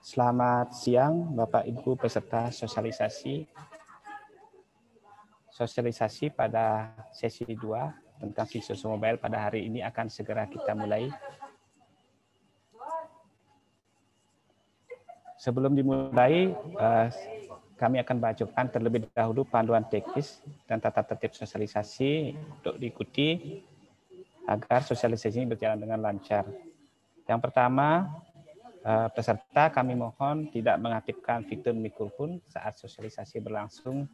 Selamat siang Bapak Ibu peserta sosialisasi. Sosialisasi pada sesi 2 tentang Siswa Mobile pada hari ini akan segera kita mulai. Sebelum dimulai, kami akan bacakan terlebih dahulu panduan teknis dan tata tertib sosialisasi untuk diikuti agar sosialisasi ini berjalan dengan lancar. Yang pertama, peserta kami mohon tidak mengaktifkan fitur mikrofon saat sosialisasi berlangsung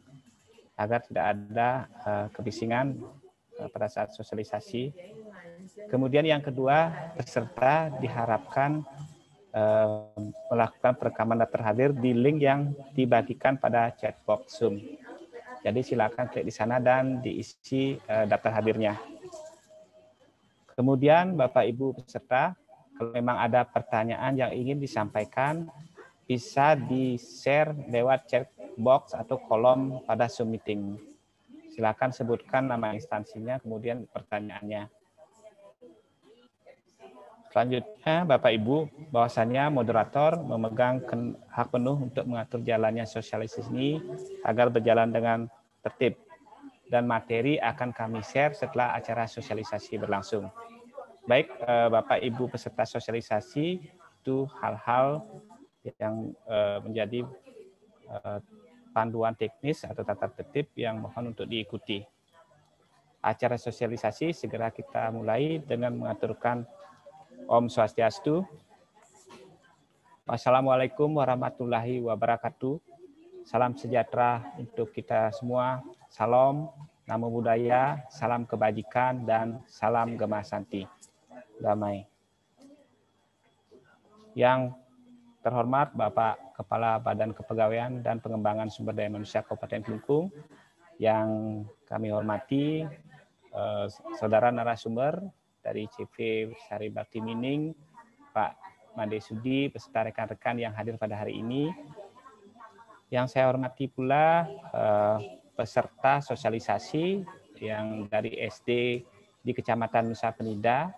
agar tidak ada kebisingan pada saat sosialisasi. Kemudian yang kedua, peserta diharapkan melakukan perekaman daftar hadir di link yang dibagikan pada chat box Zoom. Jadi silakan klik di sana dan diisi daftar hadirnya. Kemudian Bapak Ibu peserta, kalau memang ada pertanyaan yang ingin disampaikan, bisa di-share lewat chat box atau kolom pada Zoom meeting. Silakan sebutkan nama instansinya, kemudian pertanyaannya. Selanjutnya, Bapak Ibu, bahwasannya moderator memegang hak penuh untuk mengatur jalannya sosialisasi ini agar berjalan dengan tertib. Dan materi akan kami share setelah acara sosialisasi berlangsung. Baik, Bapak Ibu peserta sosialisasi, itu hal-hal yang menjadi panduan teknis atau tata tertib yang mohon untuk diikuti. Acara sosialisasi segera kita mulai dengan mengaturkan Om Swastiastu. Wassalamualaikum warahmatullahi wabarakatuh. Salam sejahtera untuk kita semua. Salam, namo buddhaya, salam kebajikan, dan salam Gema Santi. Damai. Yang terhormat Bapak Kepala Badan Kepegawaian dan Pengembangan Sumber Daya Manusia Kabupaten Kelungkung, yang kami hormati saudara narasumber dari CV Sari Bakti Mining, Pak Made Sudi, beserta rekan-rekan yang hadir pada hari ini. Yang saya hormati pula peserta sosialisasi yang dari SD di Kecamatan Nusa Penida,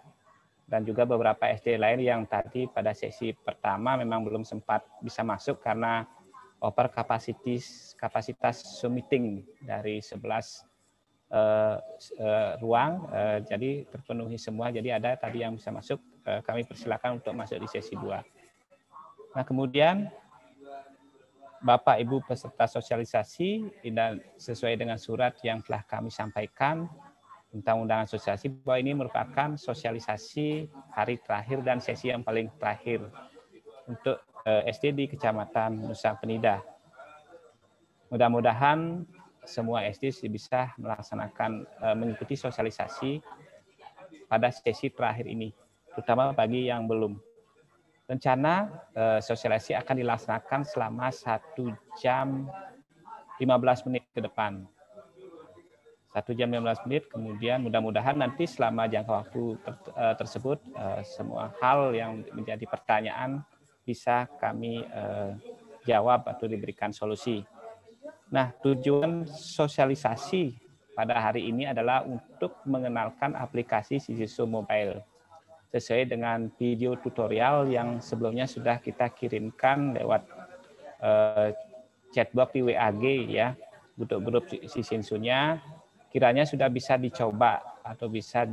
dan juga beberapa SD lain yang tadi pada sesi pertama memang belum sempat bisa masuk karena over kapasitas Zoom meeting dari 11 ruang, jadi terpenuhi semua, jadi ada tadi yang bisa masuk, kami persilakan untuk masuk di sesi 2. Nah, kemudian Bapak Ibu peserta sosialisasi, dan sesuai dengan surat yang telah kami sampaikan tentang undangan sosialisasi, bahwa ini merupakan sosialisasi hari terakhir dan sesi yang paling terakhir untuk SD di Kecamatan Nusa Penida. Mudah-mudahan semua SD bisa melaksanakan mengikuti sosialisasi pada sesi terakhir ini, terutama bagi yang belum. Rencana sosialisasi akan dilaksanakan selama 1 jam 15 menit ke depan. 1 jam 15 menit, kemudian mudah-mudahan nanti selama jangka waktu tersebut semua hal yang menjadi pertanyaan bisa kami jawab atau diberikan solusi. Nah, tujuan sosialisasi pada hari ini adalah untuk mengenalkan aplikasi Siswa Mobile sesuai dengan video tutorial yang sebelumnya sudah kita kirimkan lewat chatbox di WAG ya, grup Sisinsunya. Kiranya sudah bisa dicoba atau bisa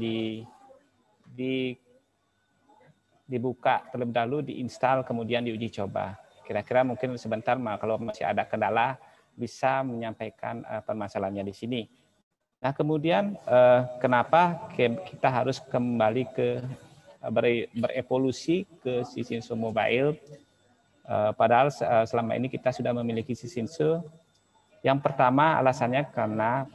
dibuka terlebih dahulu, diinstal, kemudian diuji coba. Kira-kira mungkin sebentar, kalau masih ada kendala, bisa menyampaikan permasalahannya di sini. Nah, kemudian kenapa kita harus kembali ke berevolusi ke Sisinsu Mobile, padahal selama ini kita sudah memiliki Sisinsu. Yang pertama alasannya karena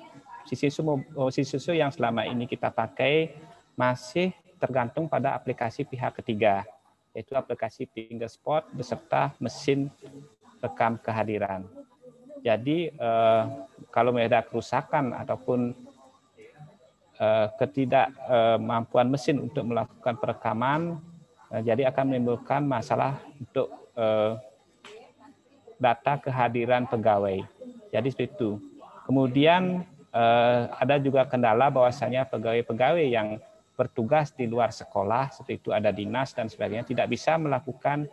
Sisinsu yang selama ini kita pakai masih tergantung pada aplikasi pihak ketiga, yaitu aplikasi Fingerspot beserta mesin rekam kehadiran. Jadi kalau ada kerusakan ataupun ketidakmampuan mesin untuk melakukan perekaman, jadi akan menimbulkan masalah untuk data kehadiran pegawai. Jadi seperti itu. Kemudian ada juga kendala bahwasanya pegawai-pegawai yang bertugas di luar sekolah, seperti itu ada dinas dan sebagainya, tidak bisa melakukan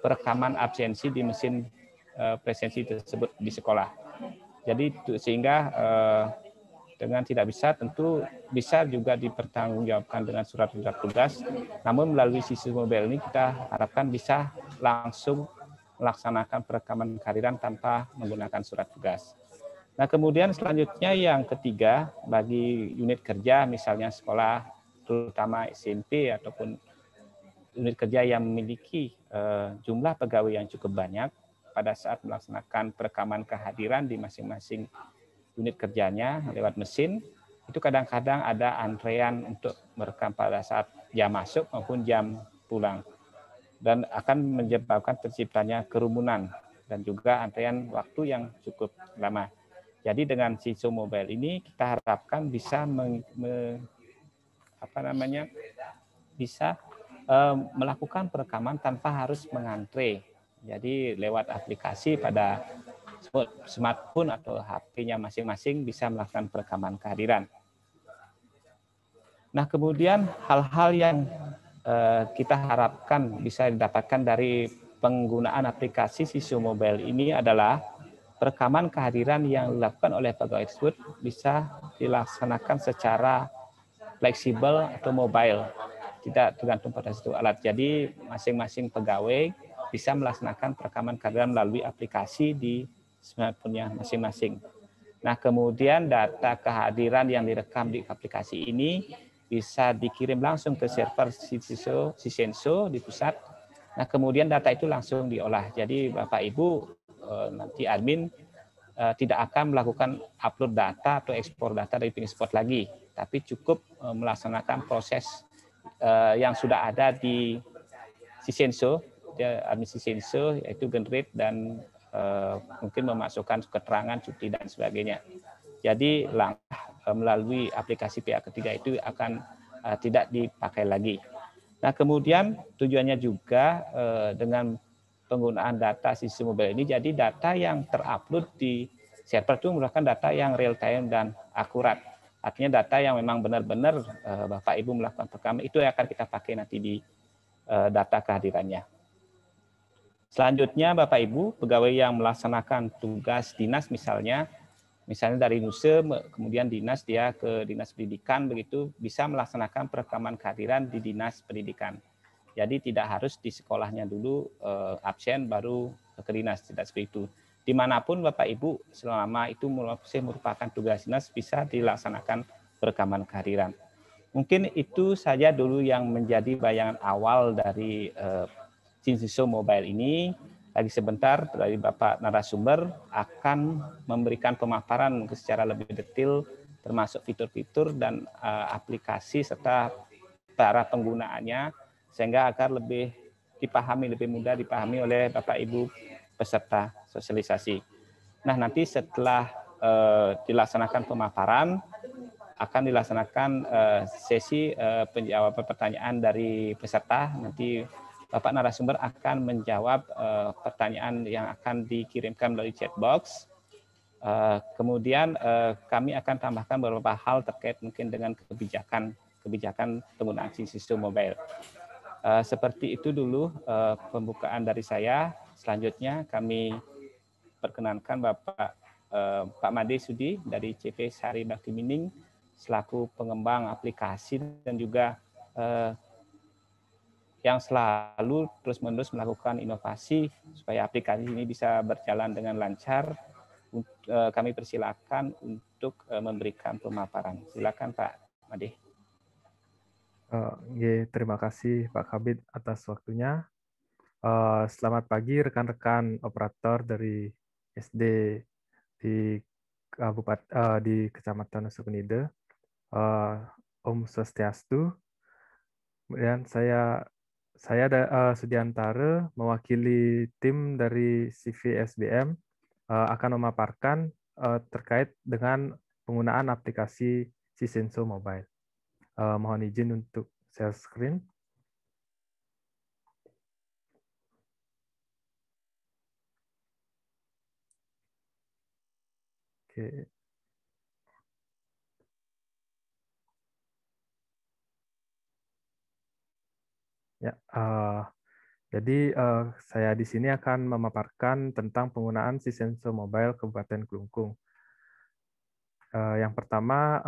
perekaman absensi di mesin presensi tersebut di sekolah. Jadi sehingga dengan tidak bisa, tentu bisa juga dipertanggungjawabkan dengan surat tugas. Namun melalui sistem mobile ini kita harapkan bisa langsung melaksanakan perekaman kehadiran tanpa menggunakan surat tugas. Nah, kemudian selanjutnya yang ketiga, bagi unit kerja misalnya sekolah, terutama SMP ataupun unit kerja yang memiliki jumlah pegawai yang cukup banyak, pada saat melaksanakan perekaman kehadiran di masing-masing unit kerjanya lewat mesin, itu kadang-kadang ada antrean untuk merekam pada saat jam masuk maupun jam pulang. Dan akan menyebabkan terciptanya kerumunan dan juga antrean waktu yang cukup lama. Jadi dengan sistem mobile ini kita harapkan bisa bisa melakukan perekaman tanpa harus mengantre. Jadi lewat aplikasi pada smartphone atau HP-nya masing-masing bisa melakukan perekaman kehadiran. Nah, kemudian hal-hal yang kita harapkan bisa didapatkan dari penggunaan aplikasi sistem mobile ini adalah perekaman kehadiran yang dilakukan oleh pegawai tersebut bisa dilaksanakan secara fleksibel atau mobile, tidak tergantung pada satu alat. Jadi masing-masing pegawai bisa melaksanakan perekaman kehadiran melalui aplikasi di smartphone-nya masing-masing. Nah, kemudian data kehadiran yang direkam di aplikasi ini bisa dikirim langsung ke server Sisenso di pusat. Nah, kemudian data itu langsung diolah. Jadi Bapak Ibu nanti admin tidak akan melakukan upload data atau ekspor data dari Pingsport lagi, tapi cukup melaksanakan proses yang sudah ada di Sisenso, admin Sisenso, yaitu generate dan mungkin memasukkan keterangan cuti dan sebagainya. Jadi langkah melalui aplikasi pihak ketiga itu akan tidak dipakai lagi. Nah, kemudian tujuannya juga dengan penggunaan data sistem mobile ini, jadi data yang terupload di server itu merupakan data yang real time dan akurat. Artinya data yang memang benar-benar Bapak Ibu melakukan perekaman itu yang akan kita pakai nanti di data kehadirannya. Selanjutnya Bapak Ibu, pegawai yang melaksanakan tugas dinas misalnya dari NUSE, kemudian dinas dia ke dinas pendidikan, begitu bisa melaksanakan perekaman kehadiran di dinas pendidikan. Jadi tidak harus di sekolahnya dulu absen baru ke dinas, tidak seperti itu. Dimanapun Bapak Ibu selama itu merupakan tugas dinas bisa dilaksanakan perekaman kehadiran. Mungkin itu saja dulu yang menjadi bayangan awal dari Cinsiso Mobile ini. Lagi sebentar dari Bapak narasumber akan memberikan pemaparan secara lebih detail termasuk fitur-fitur dan aplikasi serta cara penggunaannya sehingga agar lebih dipahami, lebih mudah dipahami oleh Bapak Ibu peserta sosialisasi. Nah, nanti setelah dilaksanakan pemaparan akan dilaksanakan sesi penjawaban pertanyaan dari peserta. Nanti Bapak narasumber akan menjawab pertanyaan yang akan dikirimkan melalui chat box. Kemudian kami akan tambahkan beberapa hal terkait mungkin dengan kebijakan penggunaan sistem mobile. Seperti itu dulu pembukaan dari saya. Selanjutnya kami perkenankan Pak Made Sudi dari CV Sari Bakti Mining selaku pengembang aplikasi dan juga yang selalu terus-menerus melakukan inovasi supaya aplikasi ini bisa berjalan dengan lancar. Kami persilakan untuk memberikan pemaparan. Silakan Pak Made. Terima kasih Pak Kabid atas waktunya. Selamat pagi rekan-rekan operator dari SD di Kecamatan Nusa Penida. Om Swastiastu. Kemudian saya Sudiantara mewakili tim dari CVSBM akan memaparkan terkait dengan penggunaan aplikasi Sisenso Mobile. Mohon izin untuk share screen. Oke. Ya, Jadi saya di sini akan memaparkan tentang penggunaan Sisenso Mobile Kabupaten Klungkung. Yang pertama,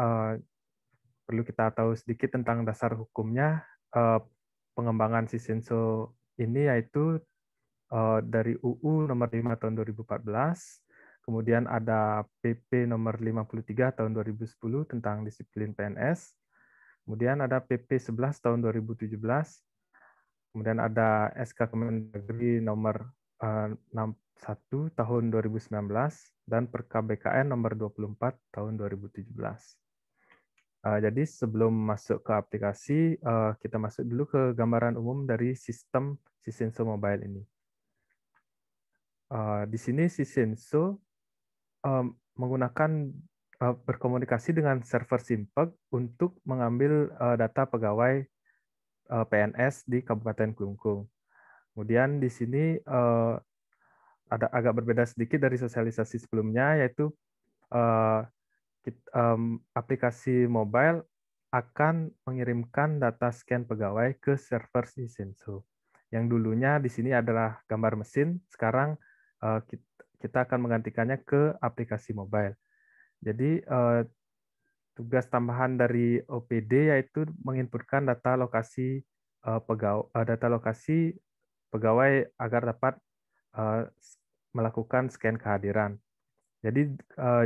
perlu kita tahu sedikit tentang dasar hukumnya. Pengembangan Sisenso ini yaitu dari UU nomor 5 tahun 2014, kemudian ada PP nomor 53 tahun 2010 tentang disiplin PNS, kemudian ada PP 11 tahun 2017, kemudian ada SK Kemendagri nomor 61 tahun 2019, dan Perkab BKN nomor 24 tahun 2017. Jadi sebelum masuk ke aplikasi, kita masuk dulu ke gambaran umum dari sistem Sisenso Mobile ini. Di sini Sisenso menggunakan berkomunikasi dengan server Simpeg untuk mengambil data pegawai PNS di Kabupaten Klungkung. Kemudian di sini ada agak berbeda sedikit dari sosialisasi sebelumnya, yaitu aplikasi mobile akan mengirimkan data scan pegawai ke server Sisenso. Yang dulunya di sini adalah gambar mesin, sekarang kita akan menggantikannya ke aplikasi mobile. Jadi tugas tambahan dari OPD yaitu menginputkan data lokasi pegawai agar dapat melakukan scan kehadiran. Jadi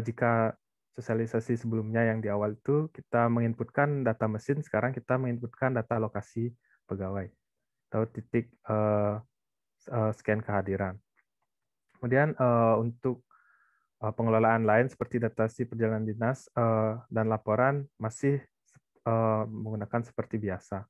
jika sosialisasi sebelumnya yang di awal itu kita menginputkan data mesin, sekarang kita menginputkan data lokasi pegawai atau titik scan kehadiran. Kemudian untuk pengelolaan lain seperti datasi perjalanan dinas dan laporan masih menggunakan seperti biasa.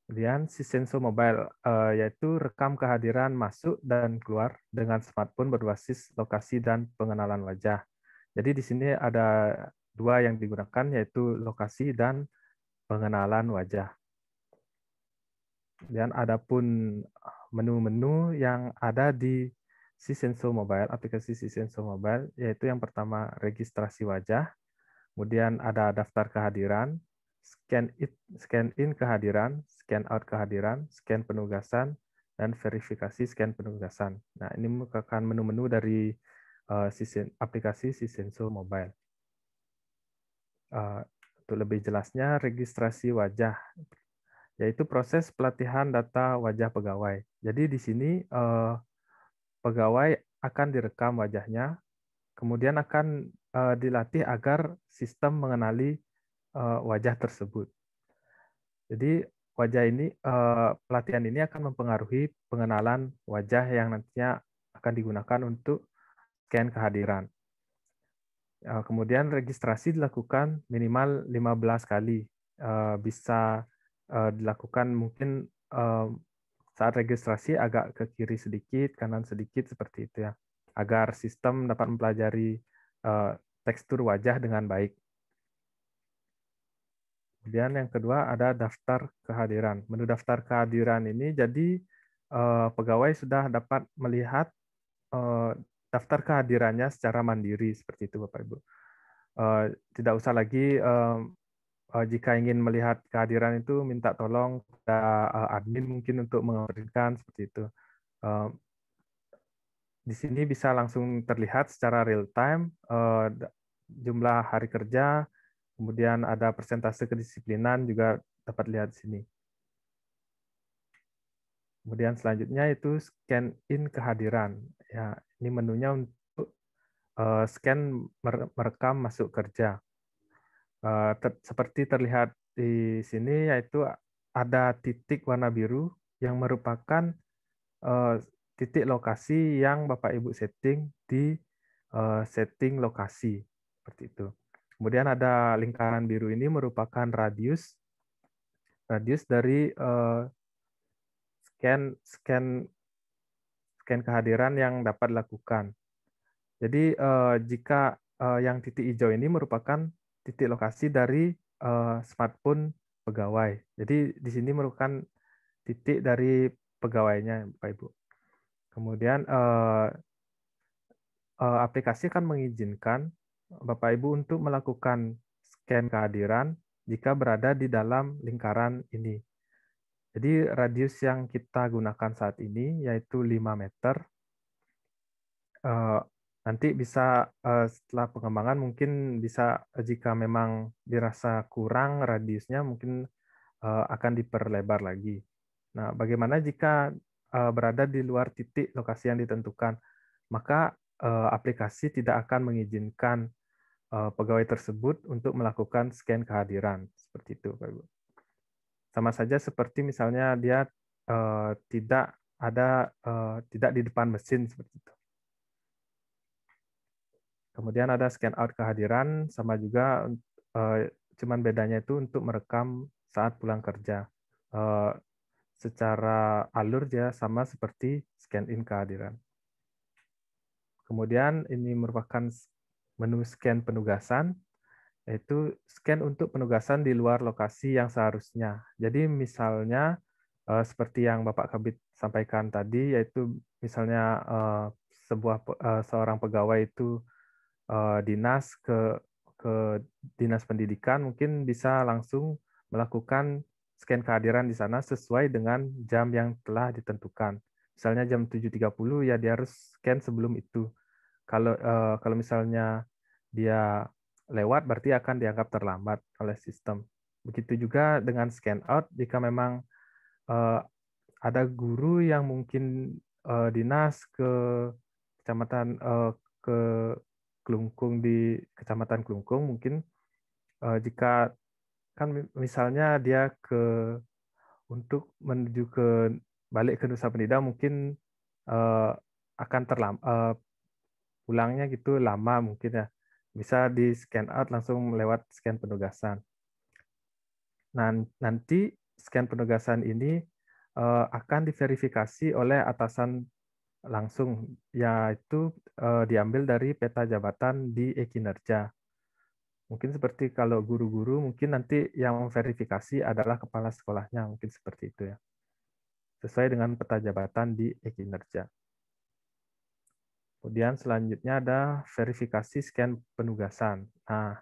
Kemudian Sisenso Mobile yaitu rekam kehadiran masuk dan keluar dengan smartphone berbasis lokasi dan pengenalan wajah. Jadi di sini ada dua yang digunakan yaitu lokasi dan pengenalan wajah. Dan adapun menu-menu yang ada di Sisenso Mobile, aplikasi Sisenso Mobile, yaitu yang pertama registrasi wajah, kemudian ada daftar kehadiran, scan in kehadiran, scan out kehadiran, scan penugasan, dan verifikasi scan penugasan. Nah, ini merupakan menu-menu dari aplikasi Sisenso Mobile. Untuk lebih jelasnya, registrasi wajah, yaitu proses pelatihan data wajah pegawai. Jadi di sini pegawai akan direkam wajahnya, kemudian akan dilatih agar sistem mengenali wajah tersebut. Jadi wajah ini, pelatihan ini akan mempengaruhi pengenalan wajah yang nantinya akan digunakan untuk scan kehadiran. Kemudian registrasi dilakukan minimal 15 kali. Bisa dilakukan mungkin saat registrasi agak ke kiri sedikit, kanan sedikit, seperti itu ya. Agar sistem dapat mempelajari tekstur wajah dengan baik. Kemudian yang kedua ada daftar kehadiran. Menu daftar kehadiran ini jadi pegawai sudah dapat melihat daftar kehadirannya secara mandiri, seperti itu Bapak Ibu. Tidak usah lagi jika ingin melihat kehadiran itu minta tolong kepada admin mungkin untuk mengabadikan, seperti itu. Di sini bisa langsung terlihat secara real time jumlah hari kerja, kemudian ada persentase kedisiplinan juga dapat lihat di sini. Kemudian selanjutnya itu scan in kehadiran. Ya, ini menunya untuk scan merekam masuk kerja. Seperti terlihat di sini yaitu ada titik warna biru yang merupakan titik lokasi yang Bapak Ibu setting di setting lokasi, seperti itu. Kemudian ada lingkaran biru ini merupakan radius dari scan kehadiran yang dapat dilakukan. Jadi jika yang titik hijau ini merupakan titik lokasi dari smartphone pegawai. Jadi di sini merupakan titik dari pegawainya, Bapak Ibu. Kemudian aplikasi akan mengizinkan Bapak Ibu untuk melakukan scan kehadiran jika berada di dalam lingkaran ini. Jadi radius yang kita gunakan saat ini yaitu 5 meter. Nanti bisa setelah pengembangan mungkin bisa jika memang dirasa kurang radiusnya mungkin akan diperlebar lagi. Nah, bagaimana jika berada di luar titik lokasi yang ditentukan? Maka aplikasi tidak akan mengizinkan pegawai tersebut untuk melakukan scan kehadiran. Seperti itu, Pak Ibu. Sama saja seperti misalnya dia tidak di depan mesin seperti itu. Kemudian ada scan out kehadiran, sama juga cuman bedanya itu untuk merekam saat pulang kerja. Secara alur dia sama seperti scan in kehadiran. Kemudian ini merupakan menu scan penugasan, yaitu scan untuk penugasan di luar lokasi yang seharusnya. Jadi misalnya seperti yang Bapak Kabit sampaikan tadi, yaitu misalnya seorang pegawai itu dinas ke dinas pendidikan, mungkin bisa langsung melakukan scan kehadiran di sana sesuai dengan jam yang telah ditentukan. Misalnya jam 7.30 ya dia harus scan sebelum itu. Kalau misalnya dia lewat berarti akan dianggap terlambat oleh sistem. Begitu juga dengan scan out jika memang ada guru yang mungkin dinas ke kecamatan ke Klungkung di Kecamatan Klungkung, mungkin jika kan misalnya dia untuk menuju balik ke Nusa Penida mungkin akan pulangnya gitu lama mungkin ya. Bisa di scan out langsung lewat scan penugasan. Nah, nanti scan penugasan ini akan diverifikasi oleh atasan langsung, yaitu diambil dari peta jabatan di e-kinerja. Mungkin seperti kalau guru-guru, mungkin nanti yang memverifikasi adalah kepala sekolahnya, mungkin seperti itu ya. Sesuai dengan peta jabatan di e-kinerja. Kemudian selanjutnya ada verifikasi scan penugasan. Nah,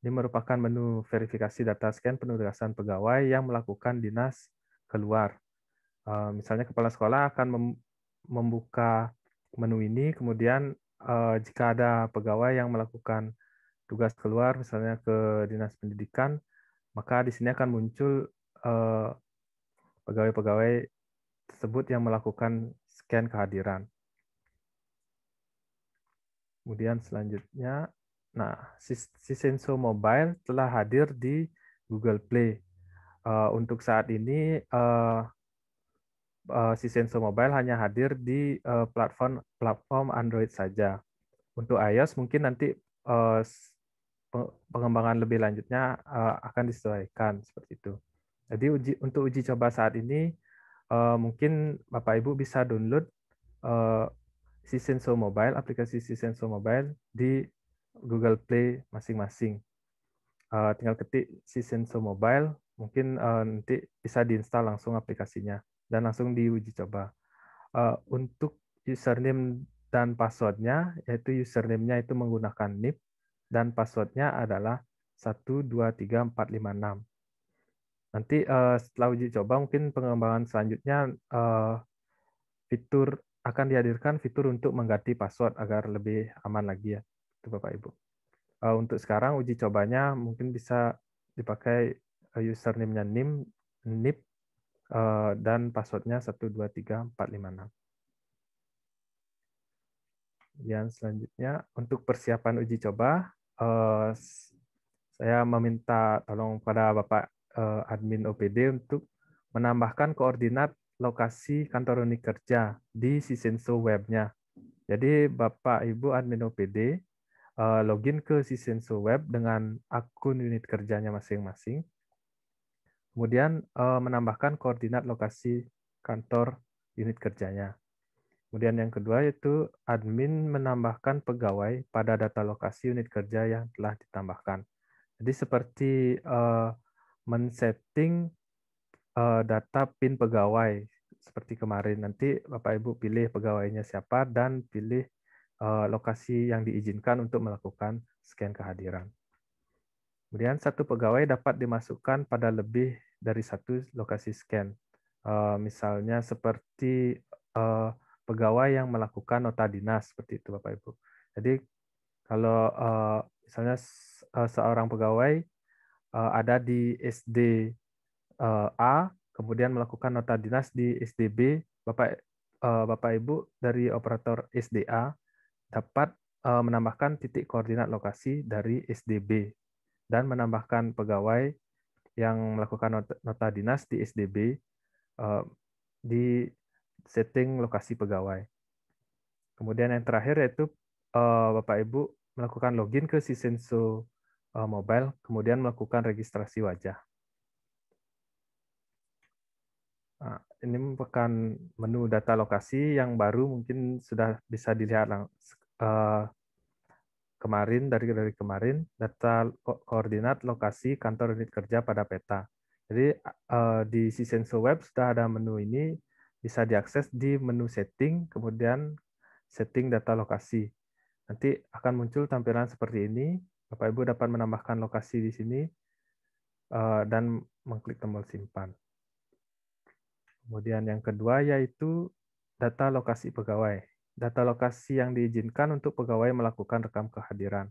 ini merupakan menu verifikasi data scan penugasan pegawai yang melakukan dinas keluar. Misalnya kepala sekolah akan membuka menu ini, kemudian jika ada pegawai yang melakukan tugas keluar, misalnya ke dinas pendidikan, maka di sini akan muncul pegawai-pegawai tersebut yang melakukan scan kehadiran. Kemudian selanjutnya, nah, Sisenso Mobile telah hadir di Google Play. Untuk saat ini, Sisenso Mobile hanya hadir di platform Android saja. Untuk iOS mungkin nanti pengembangan lebih lanjutnya akan disesuaikan seperti itu. Jadi untuk uji coba saat ini, mungkin Bapak Ibu bisa download Sisenso Mobile, aplikasi Sisenso Mobile di Google Play masing-masing. Tinggal ketik Sisenso Mobile, mungkin nanti bisa diinstal langsung aplikasinya dan langsung diuji coba. Untuk username dan password-nya, yaitu username-nya itu menggunakan NIP dan password-nya adalah 123456. Nanti setelah uji coba mungkin pengembangan selanjutnya akan dihadirkan fitur untuk mengganti password agar lebih aman lagi ya, itu Bapak Ibu. Untuk sekarang uji cobanya mungkin bisa dipakai username-nya NIP dan password-nya 123456. Kemudian selanjutnya untuk persiapan uji coba, saya meminta tolong pada Bapak admin OPD untuk menambahkan koordinat lokasi kantor unit kerja di Sisenso web-nya. Jadi Bapak Ibu admin OPD login ke Sisenso web dengan akun unit kerjanya masing-masing. Kemudian menambahkan koordinat lokasi kantor unit kerjanya. Kemudian yang kedua yaitu admin menambahkan pegawai pada data lokasi unit kerja yang telah ditambahkan. Jadi seperti men-setting data PIN pegawai seperti kemarin. Nanti Bapak Ibu pilih pegawainya siapa dan pilih lokasi yang diizinkan untuk melakukan scan kehadiran. Kemudian satu pegawai dapat dimasukkan pada lebih dari satu lokasi scan. Misalnya seperti pegawai yang melakukan nota dinas, seperti itu Bapak Ibu. Jadi kalau misalnya seorang pegawai ada di SD A, kemudian melakukan nota dinas di SDB, Bapak Ibu dari operator SDA dapat menambahkan titik koordinat lokasi dari SDB dan menambahkan pegawai yang melakukan nota dinas di SDB di setting lokasi pegawai. Kemudian yang terakhir yaitu Bapak Ibu melakukan login ke Sisenso Mobile, kemudian melakukan registrasi wajah. Nah, ini merupakan menu data lokasi yang baru, mungkin sudah bisa dilihat kemarin, dari kemarin, data koordinat lokasi kantor unit kerja pada peta. Jadi di Sisenso Web sudah ada menu ini, bisa diakses di menu setting, kemudian setting data lokasi. Nanti akan muncul tampilan seperti ini. Bapak Ibu dapat menambahkan lokasi di sini dan mengklik tombol simpan. Kemudian yang kedua yaitu data lokasi pegawai. Data lokasi yang diizinkan untuk pegawai melakukan rekam kehadiran.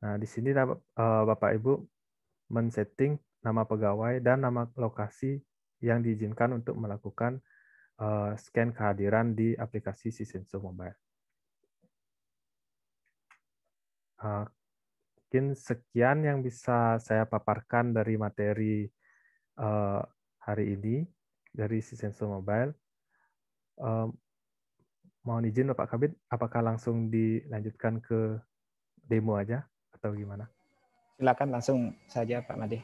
Nah, di sini Bapak Ibu men-setting nama pegawai dan nama lokasi yang diizinkan untuk melakukan scan kehadiran di aplikasi Sisenso Mobile. Mungkin sekian yang bisa saya paparkan dari materi hari ini dari Sisenso Mobile. Mohon izin Bapak Kabid, apakah langsung dilanjutkan ke demo aja atau gimana? Silakan langsung saja Pak Made.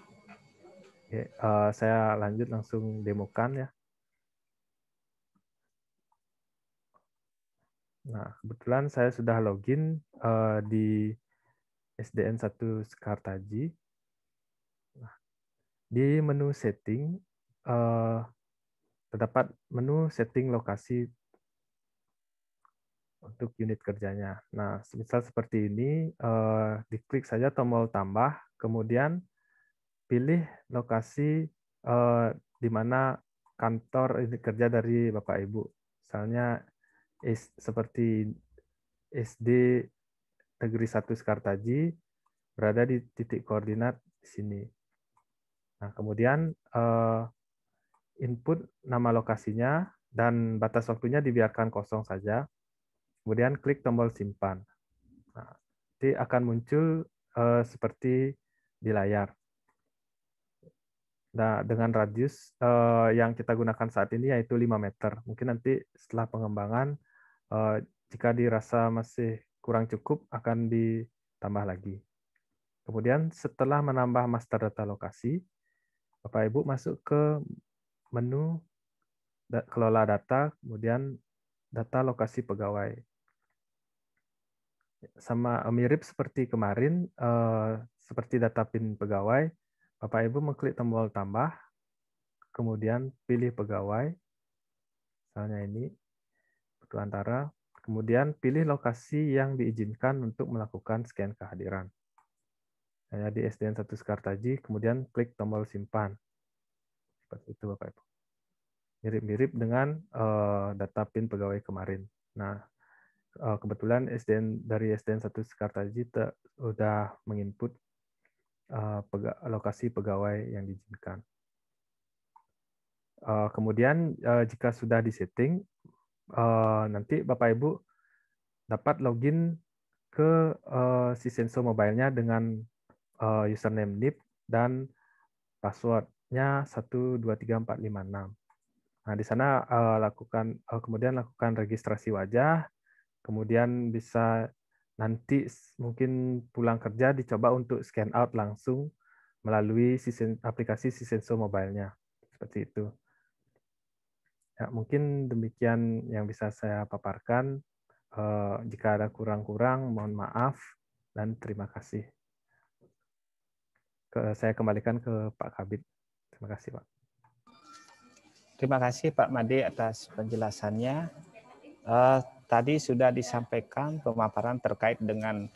Oke, saya lanjut langsung demokan ya. Nah, kebetulan saya sudah login di SDN 1 Sekartaji. Nah, di menu setting terdapat menu setting lokasi untuk unit kerjanya. Nah, misal seperti ini, diklik saja tombol tambah, kemudian pilih lokasi di mana kantor unit kerja dari Bapak Ibu. Misalnya seperti SD Negeri 1 Sekartaji berada di titik koordinat di sini. Nah, kemudian input nama lokasinya dan batas waktunya dibiarkan kosong saja. Kemudian klik tombol simpan. Nah, nanti akan muncul seperti di layar. Nah, dengan radius yang kita gunakan saat ini yaitu 5 meter. Mungkin nanti setelah pengembangan, jika dirasa masih kurang cukup, akan ditambah lagi. Kemudian setelah menambah master data lokasi, Bapak Ibu masuk ke menu kelola data, kemudian data lokasi pegawai. Sama mirip seperti kemarin, seperti data PIN pegawai, Bapak Ibu mengklik tombol tambah, kemudian pilih pegawai, misalnya ini, butuh antara, kemudian pilih lokasi yang diizinkan untuk melakukan scan kehadiran. Saya di SDN 1 Sekartaji, kemudian klik tombol simpan. Seperti itu Bapak Ibu. Mirip-mirip dengan data PIN pegawai kemarin. Nah, kebetulan dari SDN 1 Sekartaji sudah menginput lokasi pegawai yang diizinkan. Kemudian jika sudah disetting, nanti Bapak Ibu dapat login ke Sisenso Mobile-nya dengan username NIP dan password-nya 123456. Nah, di sana kemudian lakukan registrasi wajah, kemudian bisa nanti mungkin pulang kerja dicoba untuk scan out langsung melalui aplikasi Sisenso Mobile-nya. Seperti itu. Ya, mungkin demikian yang bisa saya paparkan. Jika ada kurang-kurang, mohon maaf dan terima kasih. Saya kembalikan ke Pak Kabid. Terima kasih, Pak. Terima kasih Pak Made atas penjelasannya. Tadi sudah disampaikan pemaparan terkait dengan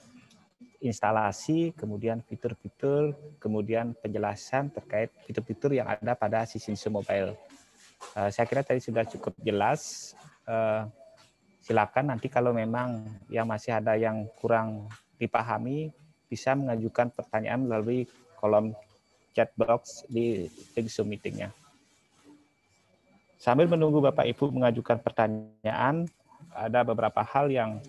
instalasi, kemudian fitur-fitur, kemudian penjelasan terkait fitur-fitur yang ada pada Sisenso Mobile. Saya kira tadi sudah cukup jelas. Silakan nanti kalau memang yang masih ada yang kurang dipahami, bisa mengajukan pertanyaan melalui kolom chat box di Zoom meeting-nya. Sambil menunggu Bapak Ibu mengajukan pertanyaan, ada beberapa hal yang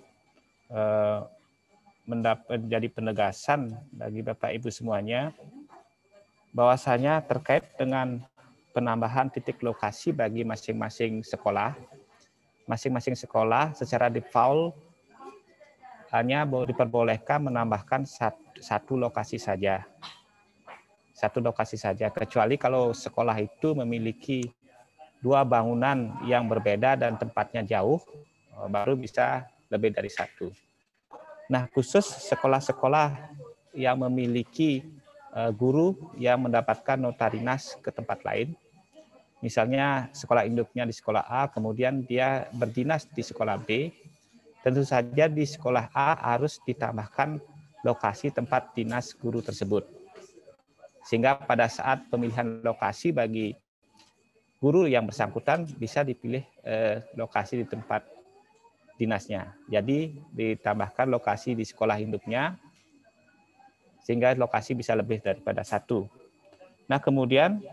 menjadi penegasan bagi Bapak Ibu semuanya, bahwasanya terkait dengan penambahan titik lokasi bagi masing-masing sekolah. Masing-masing sekolah secara default hanya diperbolehkan menambahkan satu lokasi saja. Satu lokasi saja, kecuali kalau sekolah itu memiliki 2 bangunan yang berbeda dan tempatnya jauh, baru bisa lebih dari 1. Nah, khusus sekolah-sekolah yang memiliki guru yang mendapatkan nota dinas ke tempat lain, misalnya sekolah induknya di sekolah A, kemudian dia berdinas di sekolah B, tentu saja di sekolah A harus ditambahkan lokasi tempat dinas guru tersebut. Sehingga pada saat pemilihan lokasi bagi guru yang bersangkutan bisa dipilih lokasi di tempat dinasnya. Jadi ditambahkan lokasi di sekolah induknya, sehingga lokasi bisa lebih daripada 1. Nah, kemudian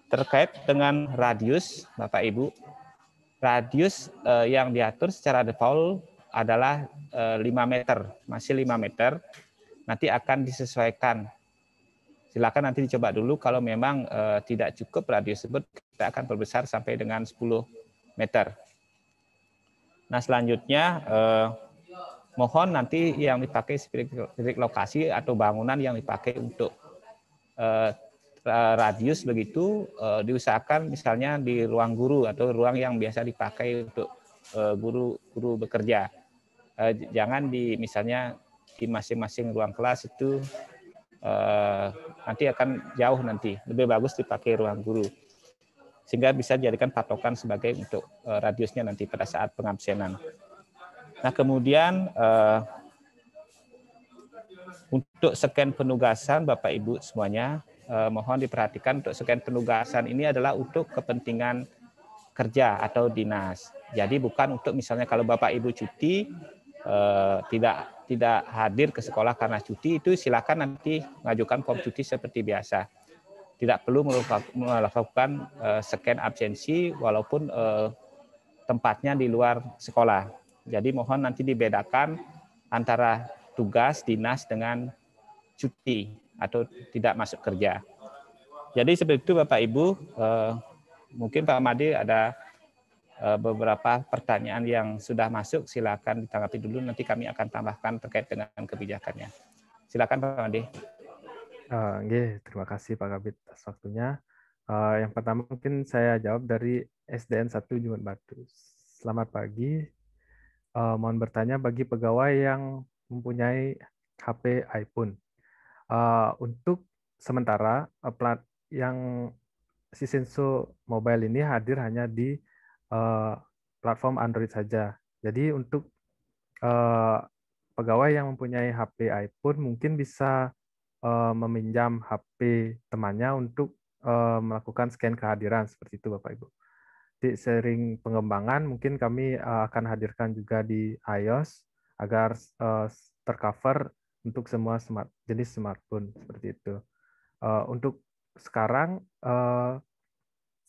terkait dengan radius, Bapak Ibu, radius yang diatur secara default adalah 5 meter, masih 5 meter, nanti akan disesuaikan. Silakan nanti dicoba dulu, kalau memang tidak cukup radius tersebut, kita akan perbesar sampai dengan 10 meter. Nah, selanjutnya mohon nanti yang dipakai titik lokasi atau bangunan yang dipakai untuk radius begitu diusahakan misalnya di ruang guru atau ruang yang biasa dipakai untuk guru bekerja. Jangan misalnya di masing-masing ruang kelas itu nanti akan jauh nanti. Lebih bagus dipakai ruang guru. Sehingga bisa dijadikan patokan sebagai untuk radiusnya nanti pada saat pengabsenan. Nah, kemudian untuk scan penugasan Bapak Ibu semuanya, mohon diperhatikan untuk scan penugasan ini adalah untuk kepentingan kerja atau dinas. Jadi bukan untuk misalnya kalau Bapak Ibu cuti tidak hadir ke sekolah karena cuti, itu silakan nanti mengajukan form cuti seperti biasa. Tidak perlu melakukan scan absensi walaupun tempatnya di luar sekolah. Jadi mohon nanti dibedakan antara tugas dinas dengan cuti atau tidak masuk kerja. Jadi seperti itu Bapak Ibu, mungkin Pak Made ada beberapa pertanyaan yang sudah masuk, silakan ditanggapi dulu, nanti kami akan tambahkan terkait dengan kebijakannya. Silakan Pak Made. Terima kasih Pak Kabid atas waktunya. Yang pertama mungkin saya jawab dari SDN 1 Jumat Batu. Selamat pagi. Mohon bertanya bagi pegawai yang mempunyai HP iPhone. Untuk sementara plat yang Sisenso Mobile ini hadir hanya di platform Android saja. Jadi untuk pegawai yang mempunyai HP iPhone mungkin bisa meminjam HP temannya untuk melakukan scan kehadiran seperti itu Bapak Ibu. Di sering pengembangan mungkin kami akan hadirkan juga di iOS agar tercover untuk semua jenis smartphone seperti itu. Untuk sekarang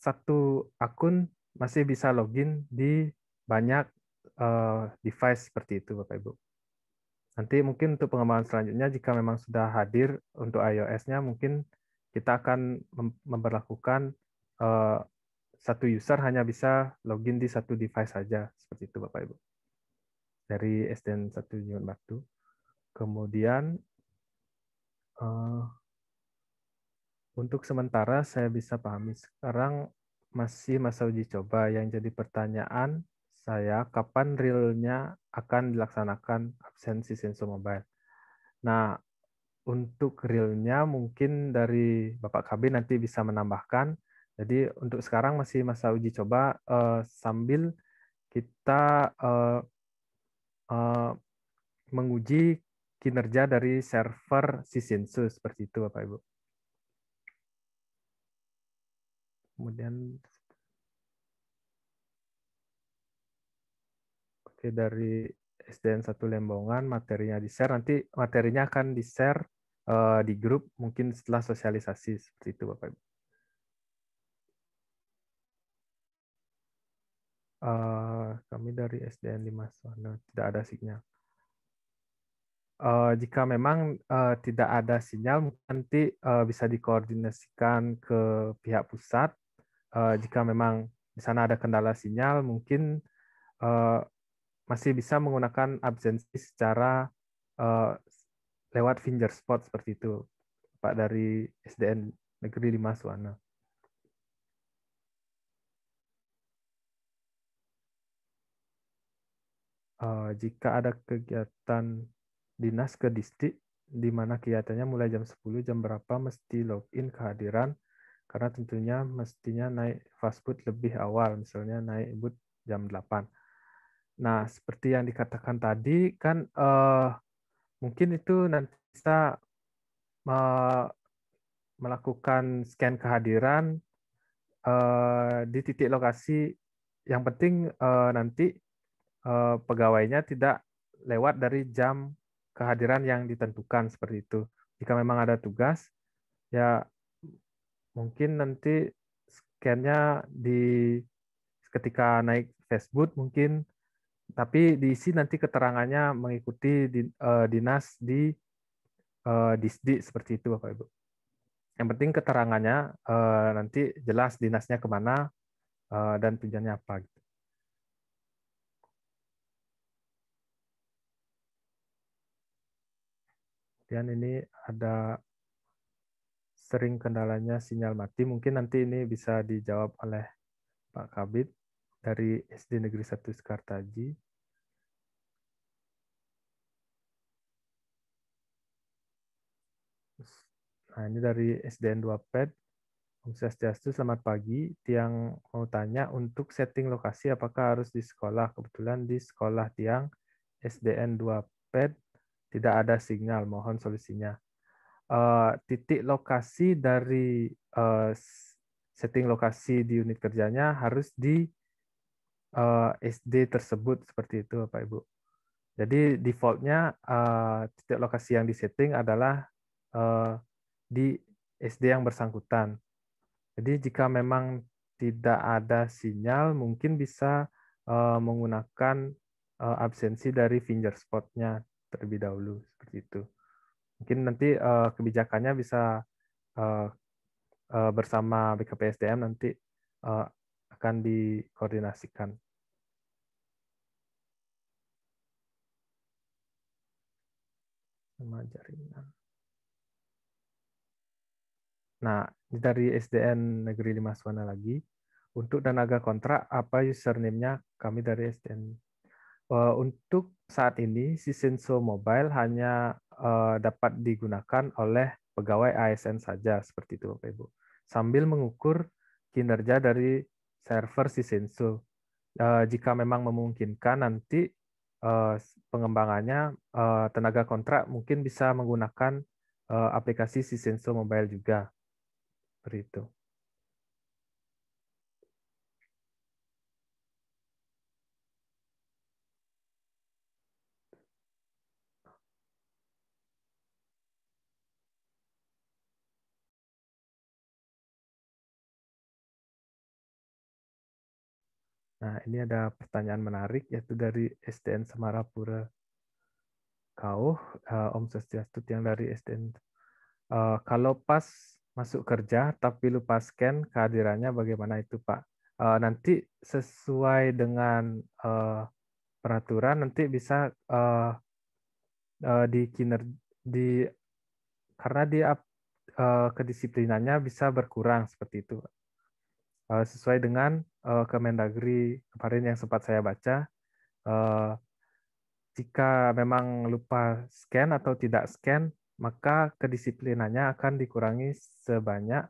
satu akun masih bisa login di banyak device seperti itu Bapak Ibu. Nanti mungkin untuk pengembangan selanjutnya jika memang sudah hadir untuk iOS-nya mungkin kita akan memperlakukan satu user hanya bisa login di satu device saja seperti itu Bapak Ibu. Dari SDN 1 Jumat Batu. Kemudian untuk sementara saya bisa pahami sekarang masih masa uji coba. Yang jadi pertanyaan saya, kapan realnya akan dilaksanakan absensi Sisenso Mobile? Nah, untuk realnya mungkin dari Bapak Kabin nanti bisa menambahkan. Jadi untuk sekarang masih masa uji coba sambil kita menguji kinerja dari server Sisenso seperti itu Bapak Ibu. Kemudian Oke, dari SDN 1 Lembongan materinya di-share, nanti materinya akan di-share di grup mungkin setelah sosialisasi seperti itu Bapak Ibu. Kami dari SDN 5 Sono tidak ada sinyal. Jika memang tidak ada sinyal, nanti bisa dikoordinasikan ke pihak pusat. Jika memang di sana ada kendala sinyal, mungkin masih bisa menggunakan absensi secara lewat finger spot seperti itu, Pak, dari SDN Negeri 5 Suwana. Jika ada kegiatan dinas ke distrik, di mana kegiatannya mulai jam 10, jam berapa mesti login kehadiran, karena tentunya mestinya naik fast food lebih awal, misalnya naik booth jam 8. Nah, seperti yang dikatakan tadi, kan mungkin itu nanti bisa melakukan scan kehadiran di titik lokasi. Yang penting nanti pegawainya tidak lewat dari jam kehadiran yang ditentukan seperti itu. Jika memang ada tugas, ya mungkin nanti scan-nya ketika naik Facebook mungkin, tapi diisi nanti keterangannya mengikuti dinas di Disdi seperti itu Bapak Ibu. Yang penting keterangannya nanti jelas dinasnya kemana dan tujuannya apa. Gitu. Kemudian ini ada sering kendalanya sinyal mati. Mungkin nanti ini bisa dijawab oleh Pak Kabid dari SD Negeri 1 Sekartaji. Nah, ini dari SDN 2 PED. Om Swastiastu, selamat pagi. Tiang mau tanya, untuk setting lokasi apakah harus di sekolah? Kebetulan di sekolah Tiang SDN 2 PED tidak ada sinyal, mohon solusinya. Titik lokasi dari setting lokasi di unit kerjanya harus di SD tersebut seperti itu Bapak Ibu. Jadi defaultnya titik lokasi yang disetting adalah di SD yang bersangkutan. Jadi jika memang tidak ada sinyal, mungkin bisa menggunakan absensi dari finger spot-nya terlebih dahulu seperti itu. Mungkin nanti kebijakannya bisa bersama BKPSDM nanti akan dikoordinasikan. Sama jaringan. Nah, dari SDN Negeri 5 Suwana lagi. Untuk tenaga kontrak, apa username-nya? Kami dari SDN. Untuk saat ini, Sisenso Mobile hanya dapat digunakan oleh pegawai ASN saja, seperti itu Bapak Ibu. Sambil mengukur kinerja dari server Sisenso. Jika memang memungkinkan, nanti pengembangannya tenaga kontrak mungkin bisa menggunakan aplikasi Sisenso Mobile juga. Seperti itu. Nah, ini ada pertanyaan menarik, yaitu dari SDN Semarapura Kauh, Om Swastiastu yang dari SDN. Kalau pas masuk kerja, tapi lupa scan kehadirannya, bagaimana itu, Pak? Nanti sesuai dengan peraturan, nanti bisa di kinerja, karena dia kedisiplinannya bisa berkurang seperti itu. Sesuai dengan Kemendagri kemarin yang sempat saya baca, jika memang lupa scan atau tidak scan, maka kedisiplinannya akan dikurangi sebanyak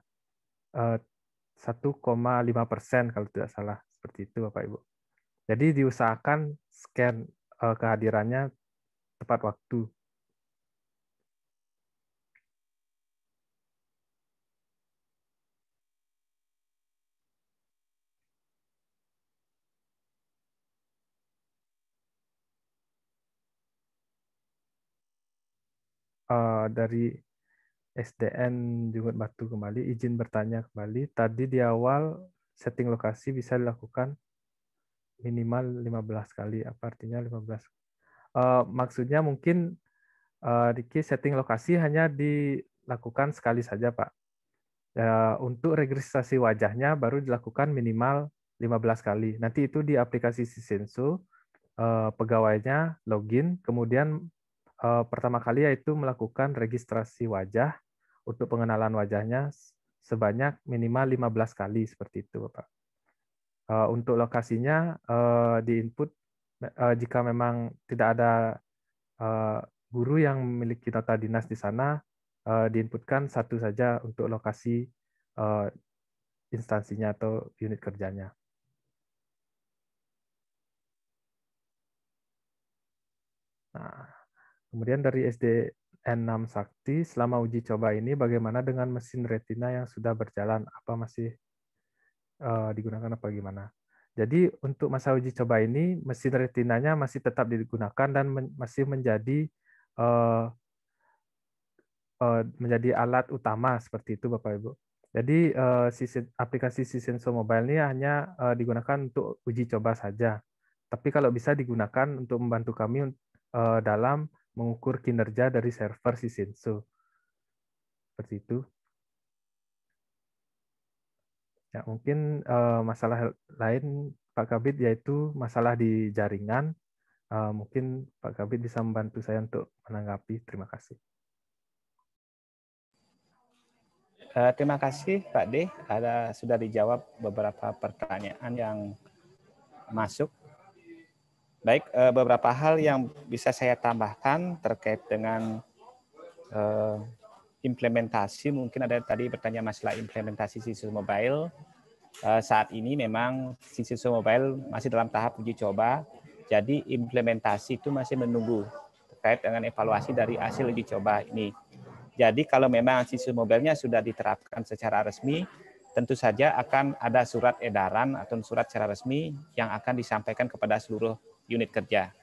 1,5% kalau tidak salah. Seperti itu Bapak Ibu. Jadi diusahakan scan kehadirannya tepat waktu. dari SDN Jungut Batu kembali, izin bertanya kembali. Tadi di awal setting lokasi bisa dilakukan minimal 15 kali. Apa artinya 15? Maksudnya mungkin Riki setting lokasi hanya dilakukan sekali saja, Pak. Untuk registrasi wajahnya baru dilakukan minimal 15 kali. Nanti itu di aplikasi Sisenso, pegawainya login, kemudian pertama kali yaitu melakukan registrasi wajah untuk pengenalan wajahnya sebanyak minimal 15 kali, seperti itu, Pak. Untuk lokasinya di input jika memang tidak ada guru yang memiliki nota dinas di sana, diinputkan satu saja untuk lokasi instansinya atau unit kerjanya. Nah, kemudian dari SDN 6 Sakti, selama uji coba ini bagaimana dengan mesin retina yang sudah berjalan? Apa masih digunakan apa gimana? Jadi untuk masa uji coba ini, mesin retinanya masih tetap digunakan dan masih menjadi menjadi alat utama seperti itu, Bapak Ibu. Jadi aplikasi Sisenso Mobile ini hanya digunakan untuk uji coba saja. Tapi kalau bisa digunakan untuk membantu kami dalam mengukur kinerja dari server Sisenso. Seperti itu. Ya, mungkin masalah lain Pak Kabid yaitu masalah di jaringan. Mungkin Pak Kabid bisa membantu saya untuk menanggapi. Terima kasih. Terima kasih Pak D. Sudah dijawab beberapa pertanyaan yang masuk. Baik, beberapa hal yang bisa saya tambahkan terkait dengan implementasi. Mungkin ada tadi bertanya masalah implementasi Sisenso Mobile. Saat ini memang Sisenso Mobile masih dalam tahap uji coba. Jadi implementasi itu masih menunggu terkait dengan evaluasi dari hasil uji coba ini. Jadi kalau memang Sisenso Mobile-nya sudah diterapkan secara resmi, tentu saja akan ada surat edaran atau surat secara resmi yang akan disampaikan kepada seluruh unit kerja.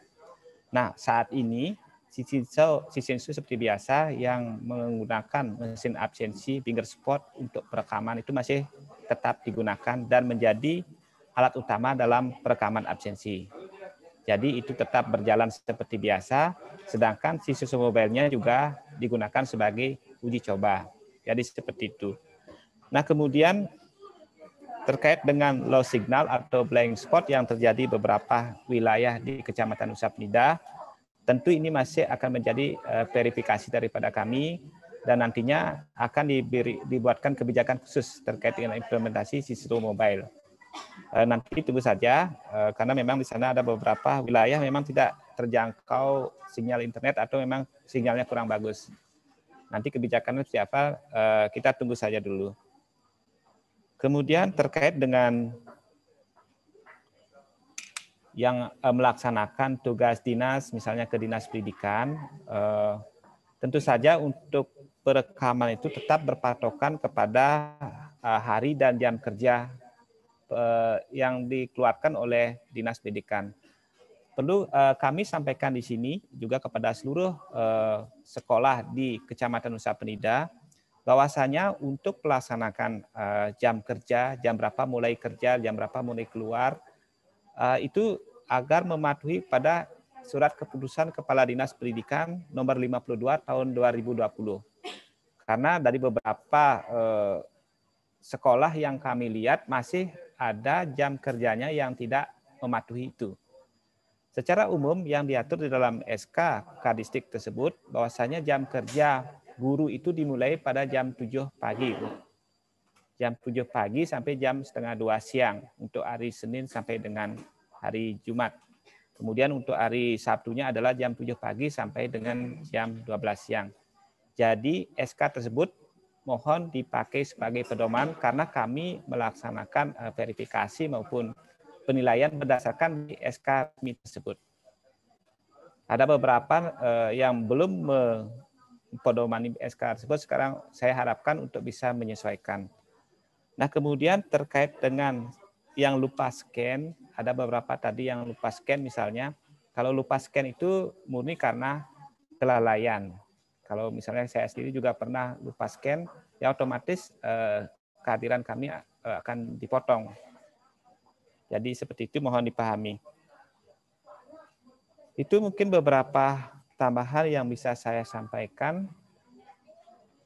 Nah, saat ini Sisenso seperti biasa yang menggunakan mesin absensi finger spot untuk perekaman itu masih tetap digunakan dan menjadi alat utama dalam perekaman absensi. Jadi itu tetap berjalan seperti biasa, sedangkan Sisenso Mobile-nya juga digunakan sebagai uji coba. Jadi seperti itu. Nah, kemudian terkait dengan low signal atau blank spot yang terjadi beberapa wilayah di Kecamatan Nusa Penida, tentu ini masih akan menjadi verifikasi daripada kami dan nantinya akan dibuatkan kebijakan khusus terkait dengan implementasi Sisenso Mobile. Nanti tunggu saja karena memang di sana ada beberapa wilayah memang tidak terjangkau sinyal internet atau memang sinyalnya kurang bagus. Nanti kebijakannya seperti apa kita tunggu saja dulu. Kemudian terkait dengan yang melaksanakan tugas dinas misalnya ke dinas pendidikan, tentu saja untuk perekaman itu tetap berpatokan kepada hari dan jam kerja yang dikeluarkan oleh Dinas Pendidikan. Perlu kami sampaikan di sini juga kepada seluruh sekolah di Kecamatan Nusa Penida, bahwasanya untuk melaksanakan jam kerja, jam berapa mulai kerja, jam berapa mulai keluar, itu agar mematuhi pada Surat Keputusan Kepala Dinas Pendidikan nomor 52 tahun 2020. Karena dari beberapa sekolah yang kami lihat masih ada jam kerjanya yang tidak mematuhi itu. Secara umum yang diatur di dalam SK Kadistik tersebut bahwasanya jam kerja guru itu dimulai pada jam 7 pagi. Jam 7 pagi sampai jam setengah 2 siang untuk hari Senin sampai dengan hari Jumat. Kemudian untuk hari Sabtunya adalah jam 7 pagi sampai dengan jam 12 siang. Jadi SK tersebut mohon dipakai sebagai pedoman karena kami melaksanakan verifikasi maupun penilaian berdasarkan SK tersebut. Ada beberapa yang belum mempedomani SK tersebut, sekarang saya harapkan untuk bisa menyesuaikan. Nah, kemudian terkait dengan yang lupa scan, ada beberapa tadi yang lupa scan misalnya. Kalau lupa scan itu murni karena kelalaian. Kalau misalnya saya sendiri juga pernah lupa scan, ya otomatis kehadiran kami akan dipotong. Jadi seperti itu, mohon dipahami. Itu mungkin beberapa tambahan yang bisa saya sampaikan.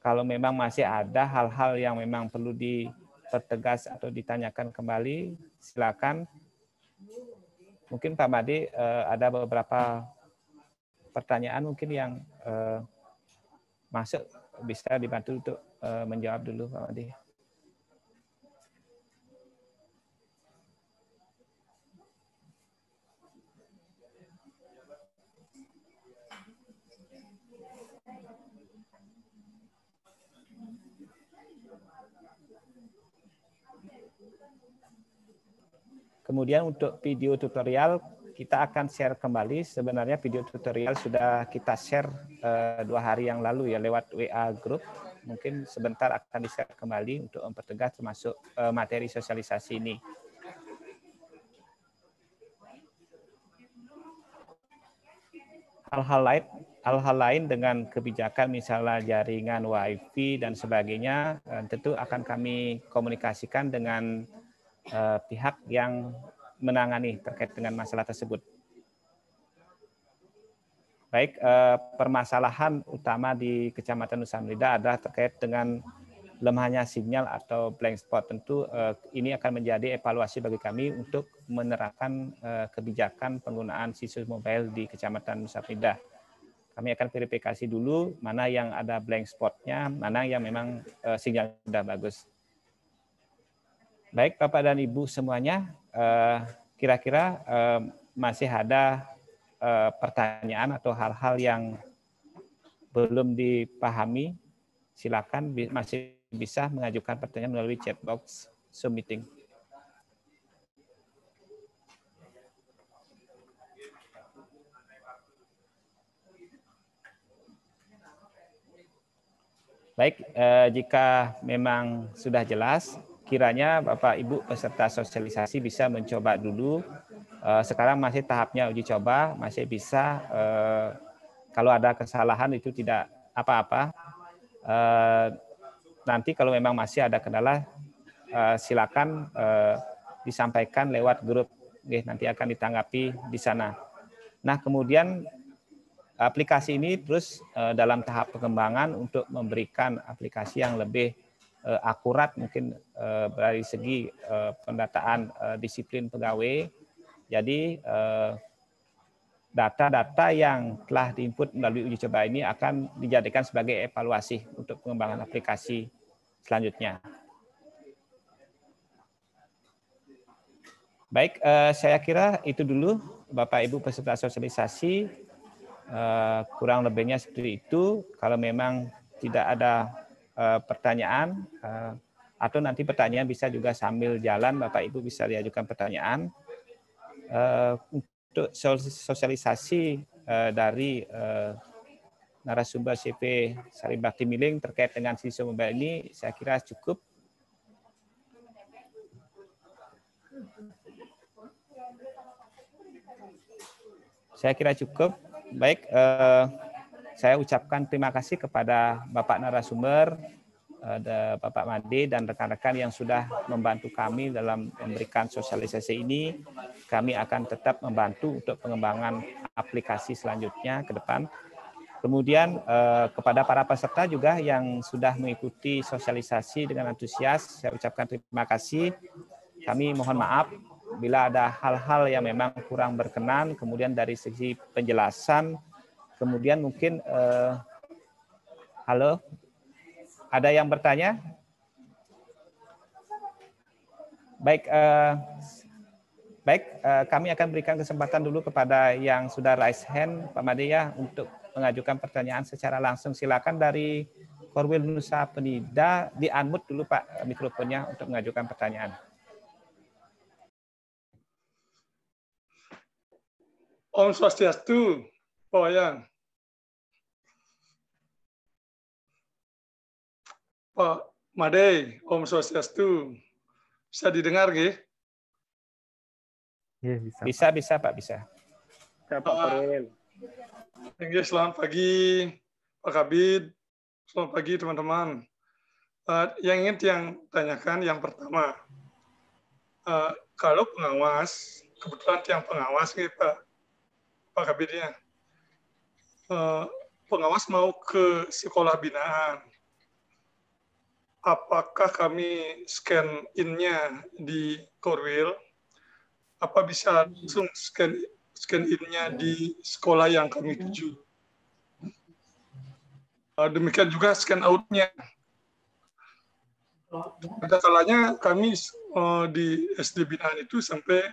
Kalau memang masih ada hal-hal yang memang perlu dipertegas atau ditanyakan kembali, silakan. Mungkin Pak Made ada beberapa pertanyaan mungkin yang masuk, bisa dibantu untuk menjawab dulu Pak Made. Kemudian untuk video tutorial, kita akan share kembali. Sebenarnya video tutorial sudah kita share 2 hari yang lalu ya lewat WA Group. Mungkin sebentar akan di-share kembali untuk mempertegas termasuk materi sosialisasi ini. Hal-hal lain dengan kebijakan misalnya jaringan WiFi dan sebagainya, tentu akan kami komunikasikan dengan pihak yang menangani terkait dengan masalah tersebut. Baik, permasalahan utama di Kecamatan Nusa Penida adalah terkait dengan lemahnya sinyal atau blank spot. Tentu ini akan menjadi evaluasi bagi kami untuk menerapkan kebijakan penggunaan sistem mobile di Kecamatan Nusa Penida. Kami akan verifikasi dulu mana yang ada blank spotnya, mana yang memang sinyal sudah bagus. Baik, Bapak dan Ibu semuanya, kira-kira masih ada pertanyaan atau hal-hal yang belum dipahami? Silakan masih bisa mengajukan pertanyaan melalui chat box Zoom meeting. Baik, jika memang sudah jelas, kiranya Bapak Ibu peserta sosialisasi bisa mencoba dulu. Sekarang masih tahapnya uji coba, masih bisa kalau ada kesalahan itu tidak apa-apa. Nanti kalau memang masih ada kendala, silakan disampaikan lewat grup, nanti akan ditanggapi di sana. Nah, kemudian aplikasi ini terus dalam tahap pengembangan untuk memberikan aplikasi yang lebih akurat mungkin dari segi pendataan disiplin pegawai. Jadi data-data yang telah diinput melalui uji coba ini akan dijadikan sebagai evaluasi untuk pengembangan aplikasi selanjutnya. Baik, saya kira itu dulu Bapak Ibu peserta sosialisasi. Kurang lebihnya seperti itu. Kalau memang tidak ada pertanyaan atau nanti pertanyaan bisa juga sambil jalan, Bapak Ibu bisa diajukan pertanyaan. Untuk sosialisasi dari narasumber CV Sari Bakti Miling terkait dengan sistem mobile ini, saya kira cukup. Saya kira cukup. Baik, saya ucapkan terima kasih kepada Bapak narasumber, Bapak Made dan rekan-rekan yang sudah membantu kami dalam memberikan sosialisasi ini. Kami akan tetap membantu untuk pengembangan aplikasi selanjutnya ke depan. Kemudian kepada para peserta juga yang sudah mengikuti sosialisasi dengan antusias, saya ucapkan terima kasih. Kami mohon maaf bila ada hal-hal yang memang kurang berkenan, kemudian dari segi penjelasan, kemudian mungkin halo, ada yang bertanya? Baik, kami akan berikan kesempatan dulu kepada yang sudah raise hand, Pak Made ya, untuk mengajukan pertanyaan secara langsung. Silakan dari Korwil Nusa Penida, di-unmute dulu Pak mikrofonnya untuk mengajukan pertanyaan. Om Swastiastu, Pak Wayan. Pak Made, Om Swastiastu. Bisa didengar, nggih? Ya, bisa. Bisa Pak, bisa. Pak Korwil. Selamat pagi, Pak Kabid, selamat pagi teman-teman. Yang ingin yang tanyakan yang pertama, kalau pengawas, kebetulan yang pengawas nih Pak Kabidnya, pengawas mau ke sekolah binaan, apakah kami scan in-nya di Korwil? Apa bisa langsung scan in-nya di sekolah yang kami tuju? Demikian juga scan out-nya. Ada kalanya kami di SD binaan itu sampai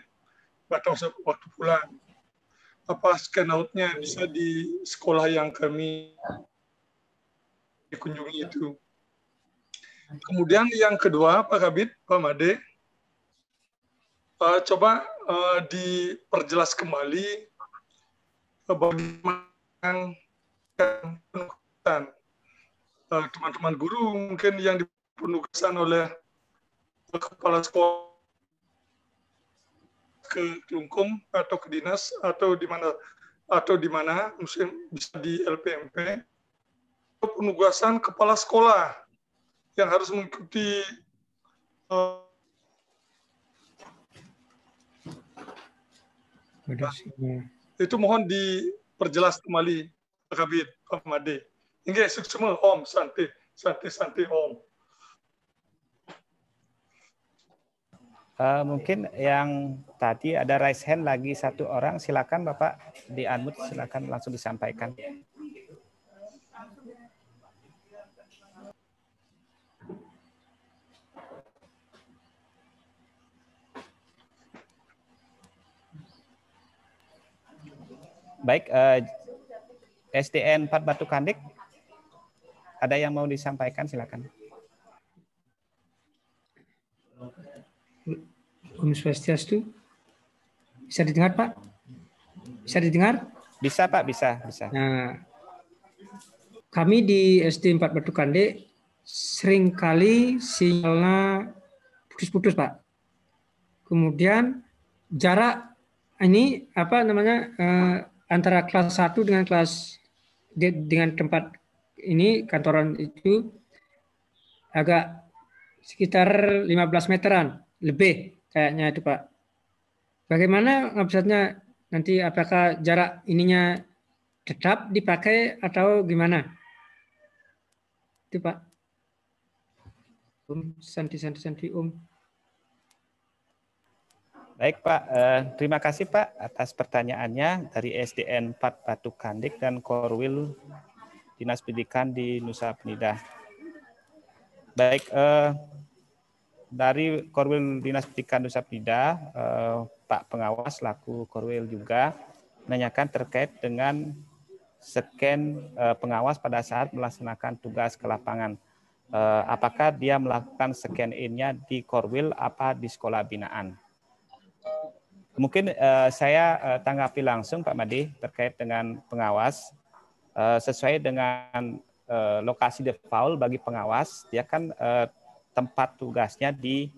batas waktu pulang. Apa scan out-nya bisa di sekolah yang kami dikunjungi itu? Kemudian yang kedua, Pak Kabid, Pak Made, coba diperjelas kembali bagaimana penugasan teman-teman guru mungkin yang dipenugasan oleh kepala sekolah ke Klungkung atau ke dinas atau di mana mungkin bisa di LPMP, penugasan kepala sekolah yang harus mengikuti itu mohon diperjelas kembali Pak Kabid, Pak Made. Inggih, suksema Om, santai Om. Mungkin yang tadi ada raise hand lagi satu orang, silakan Bapak di-unmute, silakan langsung disampaikan. Baik, SDN 4 Batu Kandik, ada yang mau disampaikan, silakan. Om Swastiastu. Bisa didengar, Pak? Bisa didengar? Bisa, Pak, bisa. Nah, kami di SD 4 Batu Kande seringkali sinyalnya putus-putus, Pak. Kemudian jarak ini antara kelas 1 dengan tempat ini kantoran itu agak sekitar 15 meteran lebih kayaknya itu, Pak. Bagaimana ngabsatnya nanti, apakah jarak ininya tetap dipakai atau gimana? Itu, Pak. Om, santi Om. Baik, Pak. Terima kasih, Pak, atas pertanyaannya dari SDN 4 Batu Kandik dan Korwil Dinas Pendidikan di Nusa Penida. Baik, dari Korwil Dinas Pendidikan Nusa Penida, Pak Pengawas laku Korwil juga menanyakan terkait dengan scan pengawas pada saat melaksanakan tugas ke lapangan. Apakah dia melakukan scan in-nya di Korwil apa di sekolah binaan? Mungkin saya tanggapi langsung Pak Made terkait dengan pengawas. Sesuai dengan lokasi default bagi pengawas, dia kan tempat tugasnya di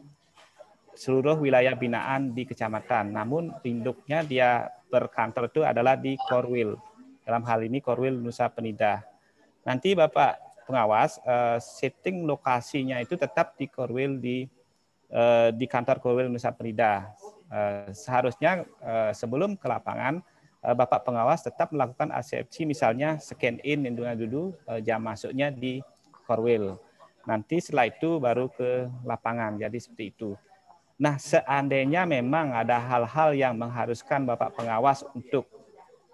seluruh wilayah binaan di kecamatan. Namun induknya dia berkantor itu adalah di Korwil. Dalam hal ini Korwil Nusa Penida. Nanti Bapak pengawas setting lokasinya itu tetap di Korwil di kantor Korwil Nusa Penida. Seharusnya sebelum ke lapangan Bapak pengawas tetap melakukan asepsi, misalnya scan in dulu jam masuknya di Korwil. Nanti setelah itu baru ke lapangan. Jadi seperti itu. Nah, seandainya memang ada hal-hal yang mengharuskan Bapak pengawas untuk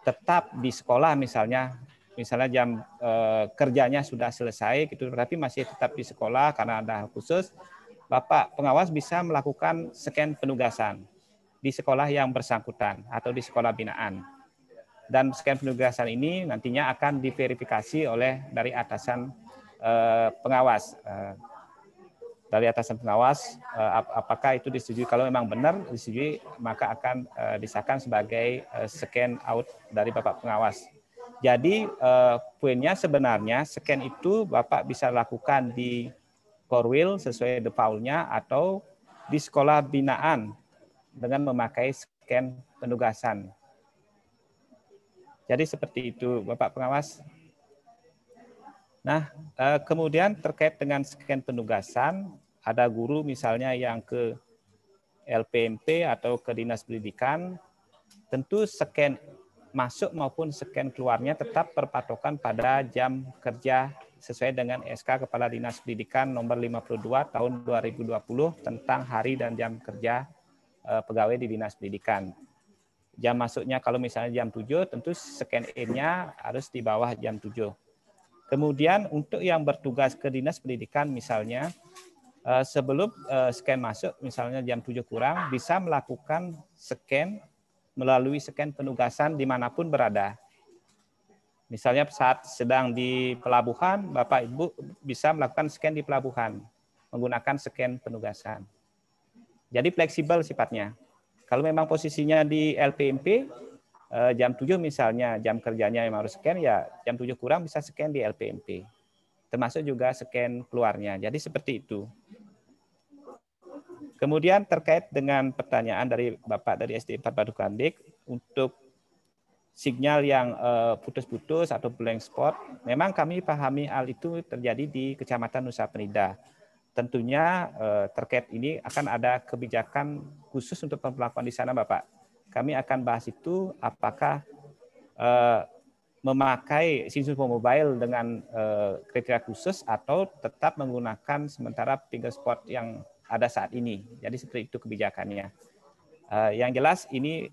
tetap di sekolah, misalnya jam kerjanya sudah selesai gitu, tapi masih tetap di sekolah karena ada hal khusus, Bapak pengawas bisa melakukan scan penugasan di sekolah yang bersangkutan atau di sekolah binaan. Dan scan penugasan ini nantinya akan diverifikasi oleh dari atasan pengawas. Dari atasan pengawas, apakah itu disetujui. Kalau memang benar disetujui, maka akan disahkan sebagai scan out dari Bapak pengawas. Jadi poinnya sebenarnya scan itu Bapak bisa lakukan di Korwil sesuai default-nya atau di sekolah binaan dengan memakai scan penugasan. Jadi seperti itu, Bapak pengawas. Nah, kemudian terkait dengan scan penugasan, ada guru misalnya yang ke LPMP atau ke Dinas Pendidikan, tentu scan masuk maupun scan keluarnya tetap berpatokan pada jam kerja sesuai dengan SK Kepala Dinas Pendidikan nomor 52 tahun 2020 tentang hari dan jam kerja pegawai di Dinas Pendidikan. Jam masuknya kalau misalnya jam 7, tentu scan in-nya harus di bawah jam 7. Kemudian untuk yang bertugas ke Dinas Pendidikan misalnya, sebelum scan masuk, misalnya jam 7 kurang, bisa melakukan scan melalui scan penugasan dimanapun berada. Misalnya saat sedang di pelabuhan, Bapak Ibu bisa melakukan scan di pelabuhan menggunakan scan penugasan. Jadi fleksibel sifatnya. Kalau memang posisinya di LPMP, jam 7 misalnya jam kerjanya yang harus scan, ya jam 7 kurang bisa scan di LPMP. Termasuk juga scan keluarnya. Jadi seperti itu. Kemudian terkait dengan pertanyaan dari Bapak dari SD 4 Batu Kandik, untuk sinyal yang putus-putus atau blank spot, memang kami pahami hal itu terjadi di Kecamatan Nusa Penida. Tentunya terkait ini akan ada kebijakan khusus untuk pemberlakuan di sana, Bapak. Kami akan bahas itu, apakah memakai SIM mobile dengan kriteria khusus atau tetap menggunakan sementara finger spot yang ada saat ini. Jadi seperti itu kebijakannya. Yang jelas ini